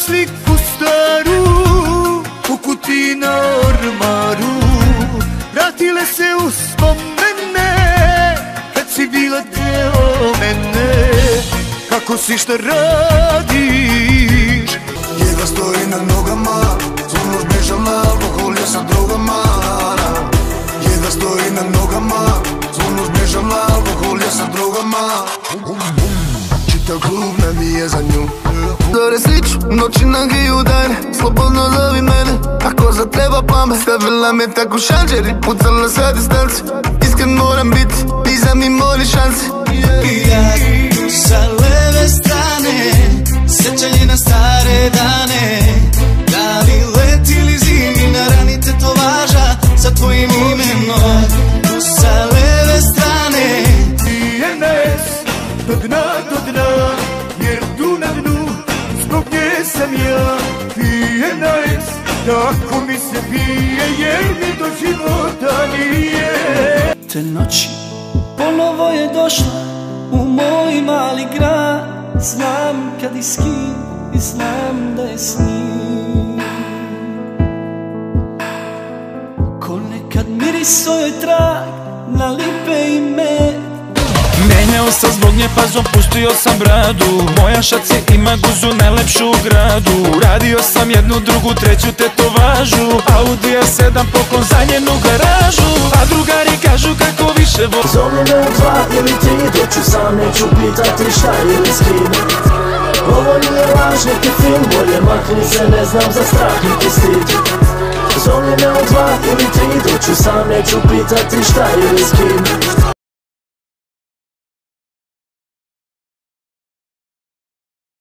sliku staru u kutiji na ormaru. Vratile se uspomene kad si bila deo mene. Kako si, šta radiš? Jedva stoji na nogama, zovno zbežam na alkohol, ja sa drogama. Jedva stoji na nogama, zovno zbežam na alkohol, ja sa drogama. Čitav klub navija za nju. Zore sliču, noći nagi udajne, slobodno zovi mene ako zatreba pamet. Stavila me tako šanđer i pucala sa distanci. Iskren moram biti, nisam imao ni šanse. Ja tu sa leve strane, sećanje na stare dane. Da li letili zimi na rani tetovaža sa tvojim imenom. Tu sa leve strane DNS do dna, jer tu na dnu zbog nje sam ja. DNS, tako mi se pije, jer mi do života nije. te noći ponovo je došla u moj mali grad. Znam kad i s kim i znam da je s njim. Ko nekad mirisao joj trag na lipe i med. Menjao sam zbog nje pazom, pustio sam bradu. Moja šaci ima guzu najlepšu u gradu. Uradio sam jednu, drugu, treću tetovažu. Audi A7 poklon za njenu garažu. A drugari kažu kako više voli. Zove me u 2 ili 3, doću sam, neću pitati šta ili s kim. Ovo nije laž, neki film, bolje makni se, ne znam za strah niti stid. Zove me u 2 ili 3, doću sam, neću pitati šta ili s kim.